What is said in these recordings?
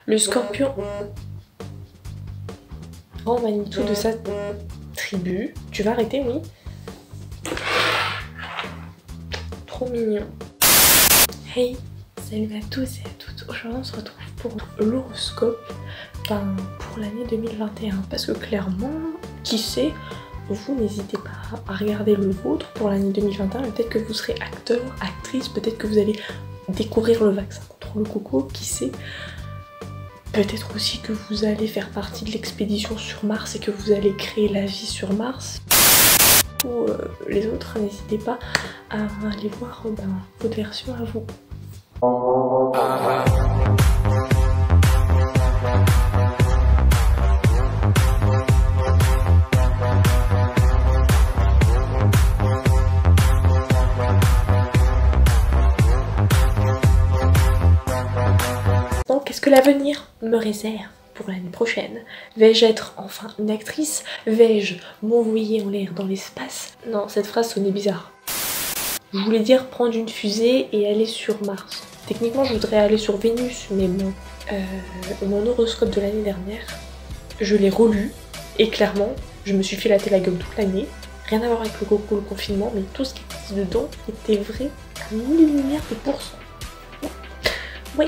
Le scorpion rend Manitou de sa tribu. Tu vas arrêter, oui? Trop mignon. Hey, salut à tous et à toutes. Aujourd'hui on se retrouve pour l'horoscope pour l'année 2021. Parce que clairement, qui sait, vous n'hésitez pas à regarder le vôtre pour l'année 2021. Peut-être que vous serez acteur, actrice, peut-être que vous allez découvrir le vaccin contre le coco, qui sait. Peut-être aussi que vous allez faire partie de l'expédition sur Mars et que vous allez créer la vie sur Mars. Ou les autres, n'hésitez pas à aller voir votre version à vous. Donc, qu'est-ce que l'avenir me réserve pour l'année prochaine? Vais-je être enfin une actrice? Vais-je m'envoyer en l'air dans l'espace? Non, cette phrase sonnait bizarre. Je voulais dire prendre une fusée et aller sur Mars. Techniquement, je voudrais aller sur Vénus, mais bon. Mon horoscope de l'année dernière, je l'ai relu et clairement, je me suis fait latter la gueule toute l'année. Rien à voir avec le coco, le confinement, mais tout ce qui était dedans était vrai à 1000 milliards de pourcents. Oui.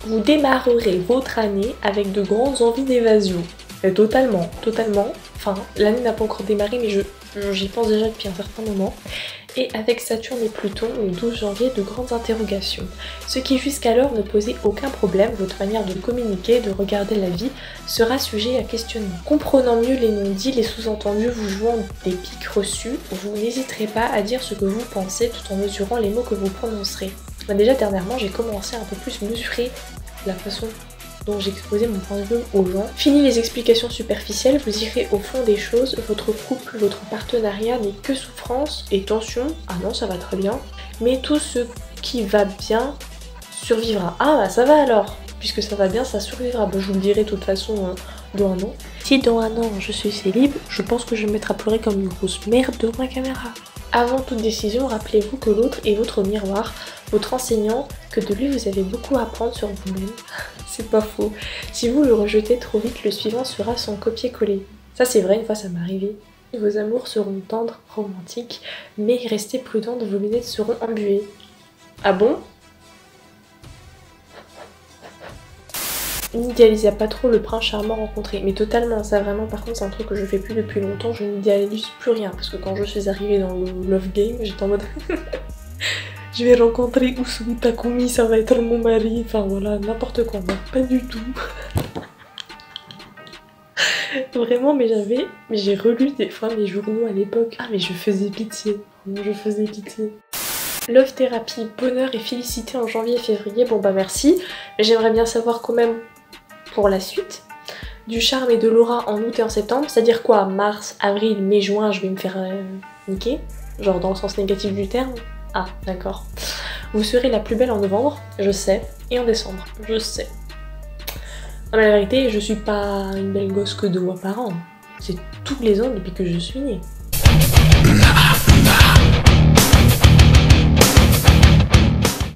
Vous démarrerez votre année avec de grandes envies d'évasion. Totalement. Enfin, l'année n'a pas encore démarré, mais j'y pense déjà depuis un certain moment. Et avec Saturne et Pluton, le 12 janvier, de grandes interrogations. Ce qui jusqu'alors ne posait aucun problème, votre manière de communiquer, de regarder la vie, sera sujet à questionnement. Comprenant mieux les non-dits, les sous-entendus, vous jouant des piques reçus, vous n'hésiterez pas à dire ce que vous pensez tout en mesurant les mots que vous prononcerez. Déjà, dernièrement, j'ai commencé à un peu plus mesurer la façon dont j'exposais mon point de vue aux gens. Fini les explications superficielles, vous irez au fond des choses. Votre couple, votre partenariat n'est que souffrance et tension. Ah non, ça va très bien. Mais tout ce qui va bien survivra. Ah bah ça va alors. Puisque ça va bien, ça survivra. Bah, je vous le dirai de toute façon dans un an. Si dans un an je suis célib, je pense que je vais me mettre à pleurer comme une grosse merde devant ma caméra. Avant toute décision, rappelez-vous que l'autre est votre miroir, votre enseignant, que de lui vous avez beaucoup à apprendre sur vous-même. C'est pas faux. Si vous le rejetez trop vite, le suivant sera son copier-coller. Ça c'est vrai, une fois ça m'est arrivé. Vos amours seront tendres, romantiques, mais restez prudente, vos lunettes seront embuées. Ah bon? N'idéalisez pas trop le prince charmant rencontré, mais totalement, ça vraiment par contre c'est un truc que je fais plus depuis longtemps, je n'idéalise plus rien, parce que quand je suis arrivée dans le love game, j'étais en mode je vais rencontrer Usui Takumi, ça va être mon mari, enfin voilà, n'importe quoi, non, pas du tout. Vraiment, mais j'ai relu des fois mes journaux à l'époque, ah mais je faisais pitié, je faisais pitié. Love thérapie, bonheur et félicité en janvier et février, bon bah merci, mais j'aimerais bien savoir quand même pour la suite. Du charme et de l'aura en août et en septembre, c'est-à-dire quoi? Mars, avril, mai, juin, je vais me faire niquer, genre dans le sens négatif du terme. Ah, d'accord. Vous serez la plus belle en novembre, je sais, et en décembre, je sais. Non mais la vérité, je suis pas une belle gosse que 2 mois par an, c'est tous les ans depuis que je suis née.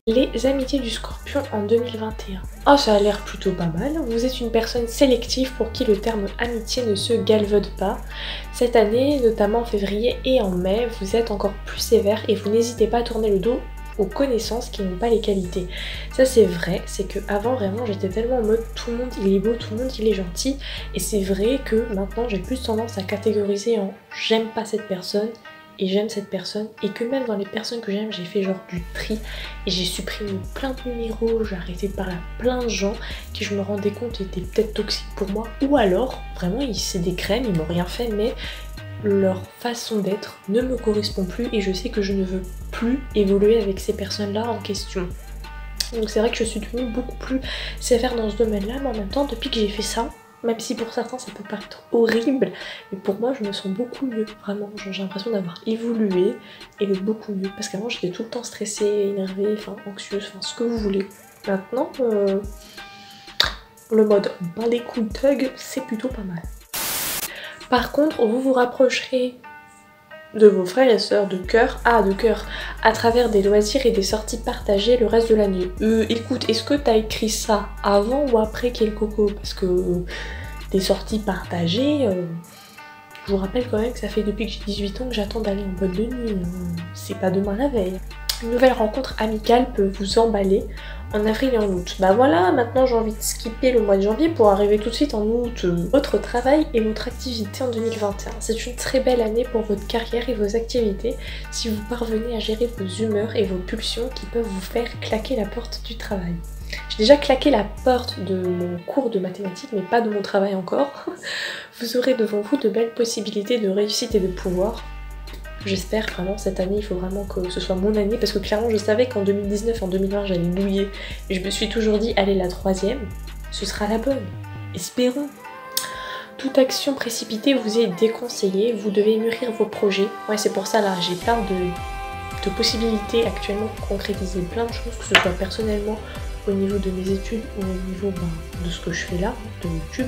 Les amitiés du Scorpion en 2021. Oh, ça a l'air plutôt pas mal. Vous êtes une personne sélective pour qui le terme amitié ne se galvaude pas. Cette année, notamment en février et en mai, vous êtes encore plus sévère et vous n'hésitez pas à tourner le dos aux connaissances qui n'ont pas les qualités. Ça c'est vrai, c'est que avant vraiment j'étais tellement en mode tout le monde il est beau, tout le monde il est gentil, et c'est vrai que maintenant j'ai plus tendance à catégoriser en j'aime pas cette personne et j'aime cette personne, et que même dans les personnes que j'aime j'ai fait genre du tri et j'ai supprimé plein de numéros, j'ai arrêté de parler à plein de gens qui je me rendais compte étaient peut-être toxiques pour moi, ou alors vraiment c'est des crèmes, ils m'ont rien fait, mais leur façon d'être ne me correspond plus et je sais que je ne veux plus évoluer avec ces personnes-là en question. Donc c'est vrai que je suis devenue beaucoup plus sévère dans ce domaine-là, mais en même temps depuis que j'ai fait ça, même si pour certains ça peut paraître horrible, mais pour moi je me sens beaucoup mieux, vraiment, j'ai l'impression d'avoir évolué et d'être beaucoup mieux, parce qu'avant j'étais tout le temps stressée, énervée, enfin anxieuse, enfin ce que vous voulez. Maintenant, le mode bas les couilles thug, c'est plutôt pas mal. Par contre, vous vous rapprocherez de vos frères et sœurs de cœur, à travers des loisirs et des sorties partagées le reste de l'année. Écoute, est-ce que t'as écrit ça avant ou après Quel Coco? Parce que des sorties partagées, je vous rappelle quand même que ça fait depuis que j'ai 18 ans que j'attends d'aller en boîte de nuit. C'est pas demain la veille. Une nouvelle rencontre amicale peut vous emballer en avril et en août. Bah voilà, maintenant j'ai envie de skipper le mois de janvier pour arriver tout de suite en août. Votre travail et votre activité en 2021. C'est une très belle année pour votre carrière et vos activités si vous parvenez à gérer vos humeurs et vos pulsions qui peuvent vous faire claquer la porte du travail. J'ai déjà claqué la porte de mon cours de mathématiques, mais pas de mon travail encore. Vous aurez devant vous de belles possibilités de réussite et de pouvoir. J'espère vraiment cette année, il faut vraiment que ce soit mon année parce que clairement je savais qu'en 2019 et en 2020 j'allais douiller. Et je me suis toujours dit, allez la troisième, ce sera la bonne. Espérons. Toute action précipitée vous est déconseillée, vous devez mûrir vos projets. Ouais, c'est pour ça là, j'ai plein de possibilités actuellement pour concrétiser plein de choses, que ce soit personnellement, au niveau de mes études ou au niveau de ce que je fais là, de YouTube.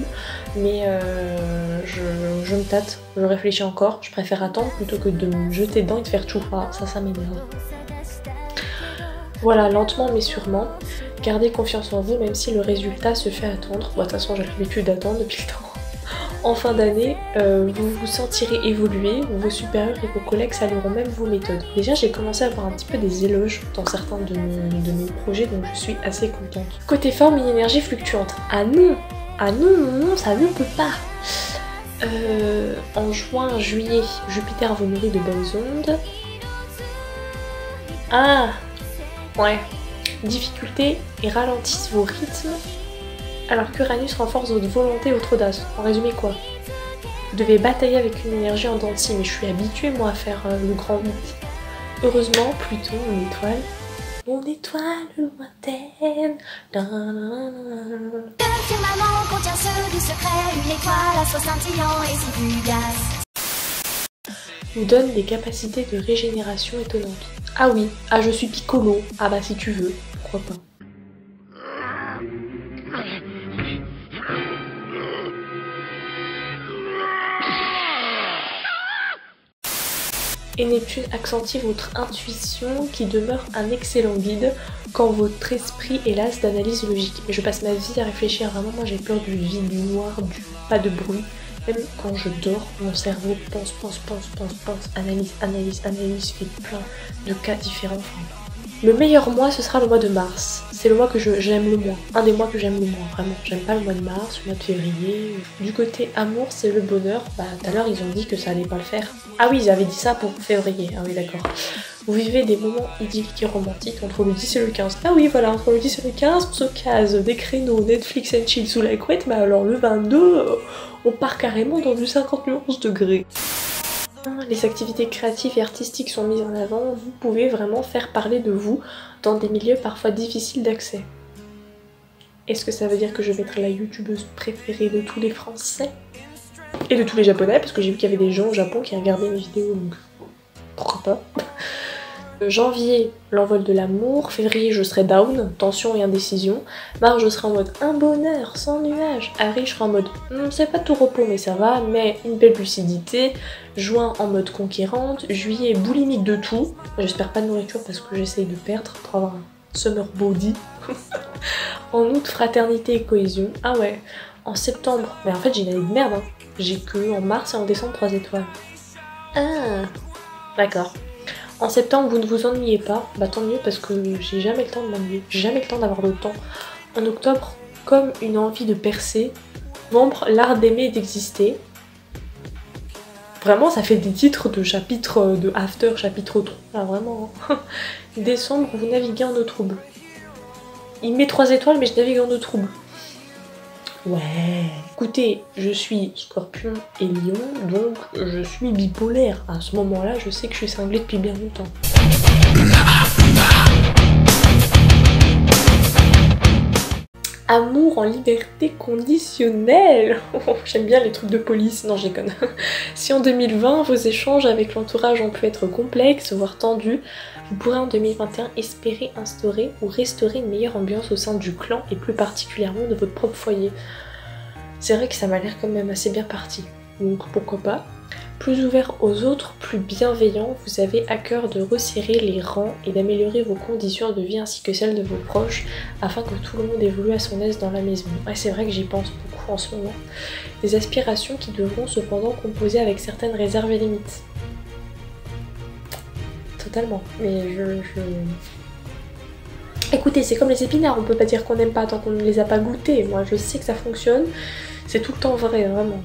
Mais je me tâte, je réfléchis encore, je préfère attendre plutôt que de me jeter dedans et de faire tout. Ah, ça m'énerve. Voilà, lentement mais sûrement, gardez confiance en vous même si le résultat se fait attendre. Bon, de toute façon j'ai l'habitude d'attendre depuis le temps. En fin d'année, vous vous sentirez évoluer, vos supérieurs et vos collègues salueront même vos méthodes. Déjà, j'ai commencé à avoir un petit peu des éloges dans certains de mes projets, donc je suis assez contente. Côté forme, une énergie fluctuante. Ah non, ça ne peut pas. En juin, juillet, Jupiter vous nourrit de bonnes ondes. Ah, ouais. Difficultés et ralentissent vos rythmes. Alors qu'Uranus renforce votre volonté et votre audace. En résumé quoi? Vous devez batailler avec une énergie en dents de scie, mais je suis habituée moi à faire le grand 8. Heureusement, Pluton, mon étoile lointaine. Le firmament contient ce doux secret, une étoile à soi scintillant et si fugace. Vous donne des capacités de régénération étonnantes. Ah oui, ah je suis Piccolo. Ah bah si tu veux, pourquoi pas. Et Neptune accentue votre intuition qui demeure un excellent guide quand votre esprit est las d'analyse logique. Mais je passe ma vie à réfléchir, vraiment moi j'ai peur du vide, du noir, du pas de bruit. Même quand je dors, mon cerveau pense, analyse, fait plein de cas différents. Le meilleur mois, ce sera le mois de mars. C'est le mois que j'aime le moins. Un des mois que j'aime le moins, vraiment. J'aime pas le mois de mars, le mois de février. Du côté amour, c'est le bonheur. Bah, tout à l'heure, ils ont dit que ça allait pas le faire. Ah oui, ils avaient dit ça pour février. Ah oui, d'accord. Vous vivez des moments idylliques et romantiques entre le 10 et le 15. Ah oui, voilà, entre le 10 et le 15, on se case des créneaux Netflix and chill sous la couette. Mais alors, le 22, on part carrément dans du 51 degrés. Les activités créatives et artistiques sont mises en avant, vous pouvez vraiment faire parler de vous dans des milieux parfois difficiles d'accès. Est-ce que ça veut dire que je vais être la youtubeuse préférée de tous les Français? Et de tous les Japonais, parce que j'ai vu qu'il y avait des gens au Japon qui regardaient mes vidéos, donc pourquoi pas. Janvier, l'envol de l'amour. Février, je serai down, tension et indécision. Mars, je serai en mode un bonheur sans nuage. Avril, je serai en mode c'est pas tout repos mais ça va, mais une belle lucidité. Juin, en mode conquérante. Juillet, boulimique de tout. J'espère pas de nourriture parce que j'essaye de perdre pour avoir un summer body. En août, fraternité et cohésion. Ah ouais. En septembre, mais en fait j'ai une année de merde. Hein. J'ai que en mars et en décembre 3 étoiles. Ah, d'accord. En septembre, vous ne vous ennuyez pas, bah tant mieux parce que j'ai jamais le temps de m'ennuyer, j'ai jamais le temps d'avoir le temps. En octobre, comme une envie de percer. Novembre, l'art d'aimer et d'exister. Vraiment, ça fait des titres de chapitres de After, chapitre 3, là vraiment. Décembre, vous naviguez en eau trouble. Il met 3 étoiles, mais je navigue en eau trouble. Ouais, écoutez, je suis Scorpion et Lion, donc je suis bipolaire. À ce moment-là, je sais que je suis cinglée depuis bien longtemps. Amour en liberté conditionnelle. J'aime bien les trucs de police, non je déconne. Si en 2020, vos échanges avec l'entourage ont pu être complexes, voire tendus, vous pourrez en 2021 espérer instaurer ou restaurer une meilleure ambiance au sein du clan et plus particulièrement de votre propre foyer. C'est vrai que ça m'a l'air quand même assez bien parti, donc pourquoi pas. Plus ouvert aux autres, plus bienveillant, vous avez à cœur de resserrer les rangs et d'améliorer vos conditions de vie ainsi que celles de vos proches afin que tout le monde évolue à son aise dans la maison. Ouais, c'est vrai que j'y pense beaucoup en ce moment. Des aspirations qui devront cependant composer avec certaines réserves et limites. Totalement. Mais Écoutez, c'est comme les épinards, on peut pas dire qu'on n'aime pas tant qu'on ne les a pas goûtés. Moi je sais que ça fonctionne, c'est tout le temps vrai, vraiment.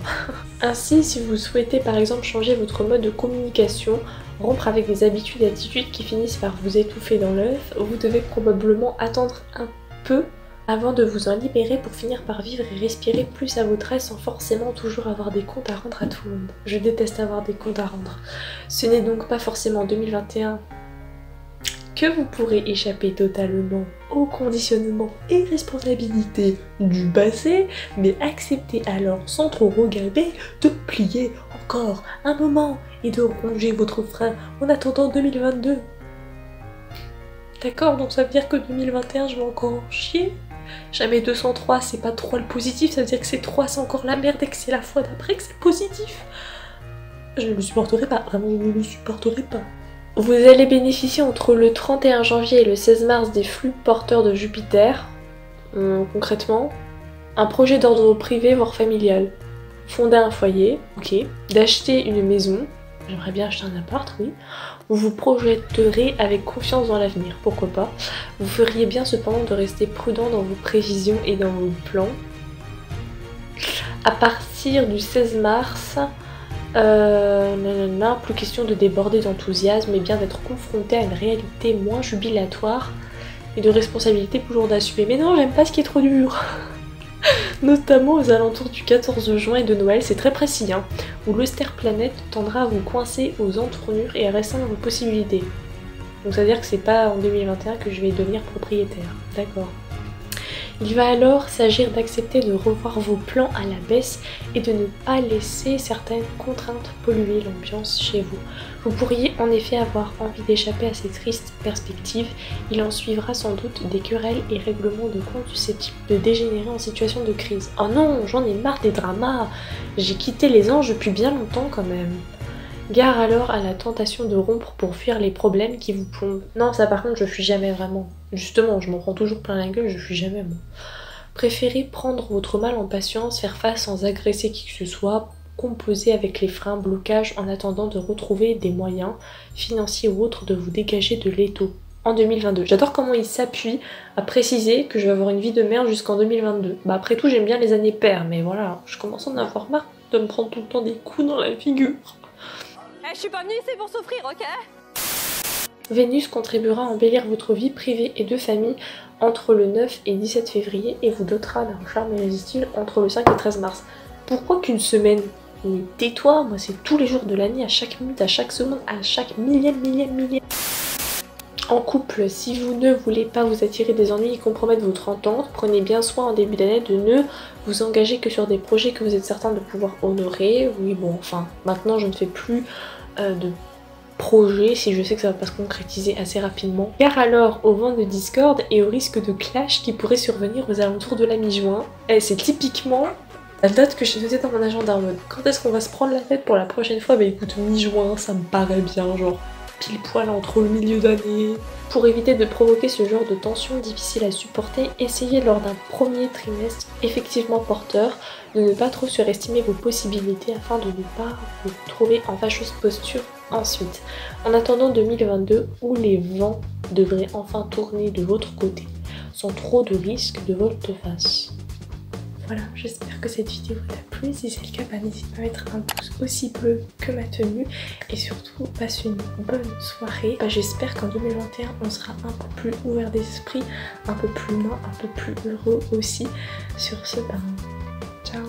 Ainsi, si vous souhaitez par exemple changer votre mode de communication, rompre avec des habitudes et attitudes qui finissent par vous étouffer dans l'œuf, vous devez probablement attendre un peu avant de vous en libérer pour finir par vivre et respirer plus à votre aise sans forcément toujours avoir des comptes à rendre à tout le monde. Je déteste avoir des comptes à rendre. Ce n'est donc pas forcément en 2021 que vous pourrez échapper totalement au conditionnement et responsabilité du passé, mais acceptez alors sans trop regarder de plier encore un moment et de ronger votre frein en attendant 2022. D'accord, donc ça veut dire que 2021 je vais encore en chier. Jamais 203 c'est pas 3 le positif, ça veut dire que c'est 3 c'est encore la merde et que c'est la fois d'après que c'est positif. Je ne le supporterai pas, vraiment je ne le supporterai pas. Vous allez bénéficier entre le 31 janvier et le 16 mars des flux porteurs de Jupiter. Concrètement, un projet d'ordre privé voire familial. Fonder un foyer, ok. D'acheter une maison, j'aimerais bien acheter un appart, oui. Vous vous projetterez avec confiance dans l'avenir, pourquoi pas. Vous feriez bien cependant de rester prudent dans vos prévisions et dans vos plans. À partir du 16 mars, plus question de déborder d'enthousiasme, mais bien d'être confronté à une réalité moins jubilatoire et de responsabilité plus lourde à assumer. Mais non, j'aime pas ce qui est trop dur. Notamment aux alentours du 14 juin et de Noël, c'est très précis, hein, où l'Austerplanète tendra à vous coincer aux entournures et à restreindre vos possibilités. Donc ça veut dire que c'est pas en 2021 que je vais devenir propriétaire, d'accord. Il va alors s'agir d'accepter de revoir vos plans à la baisse et de ne pas laisser certaines contraintes polluer l'ambiance chez vous. Vous pourriez en effet avoir envie d'échapper à ces tristes perspectives. Il en suivra sans doute des querelles et règlements de compte susceptibles de dégénérer en situation de crise. Oh non, j'en ai marre des dramas. J'ai quitté les anges depuis bien longtemps quand même. Gare alors à la tentation de rompre pour fuir les problèmes qui vous plombent. Non, ça par contre je fuis jamais vraiment. Justement, je m'en prends toujours plein la gueule, je fuis jamais moi. Préférez prendre votre mal en patience, faire face sans agresser qui que ce soit, composer avec les freins, blocages en attendant de retrouver des moyens, financiers ou autres, de vous dégager de l'étau. En 2022. J'adore comment il s'appuie à préciser que je vais avoir une vie de merde jusqu'en 2022. Bah après tout j'aime bien les années paires, mais voilà, je commence à en avoir marre de me prendre tout le temps des coups dans la figure. Je suis pas venue ici pour souffrir, ok? Vénus contribuera à embellir votre vie privée et de famille entre le 9 et 17 février et vous dotera d'un charme irrésistible entre le 5 et 13 mars. Pourquoi qu'une semaine? Mais tais-toi, moi c'est tous les jours de l'année, à chaque minute, à chaque seconde, à chaque millième. En couple, si vous ne voulez pas vous attirer des ennuis et compromettre votre entente, prenez bien soin en début d'année de ne vous engager que sur des projets que vous êtes certain de pouvoir honorer. Oui bon, enfin, maintenant je ne fais plus de projet si je sais que ça va pas se concrétiser assez rapidement. Car alors au vent de discorde et au risque de clash qui pourrait survenir aux alentours de la mi-juin, c'est typiquement la date que j'ai notée dans mon agenda en mode quand est-ce qu'on va se prendre la tête pour la prochaine fois? Bah écoute, mi-juin ça me paraît bien, genre pile poil entre le milieu d'année. Pour éviter de provoquer ce genre de tension difficile à supporter, essayez lors d'un premier trimestre effectivement porteur de ne pas trop surestimer vos possibilités afin de ne pas vous trouver en fâcheuse posture ensuite. En attendant 2022 où les vents devraient enfin tourner de votre côté sans trop de risques de volte-face. Voilà, j'espère que cette vidéo t'a plu. Si c'est le cas, n'hésite pas à mettre un pouce aussi bleu que ma tenue. Et surtout, passe une bonne soirée. J'espère qu'en 2021, on sera un peu plus ouvert d'esprit, un peu plus humain, un peu plus heureux aussi. Sur ce, ciao.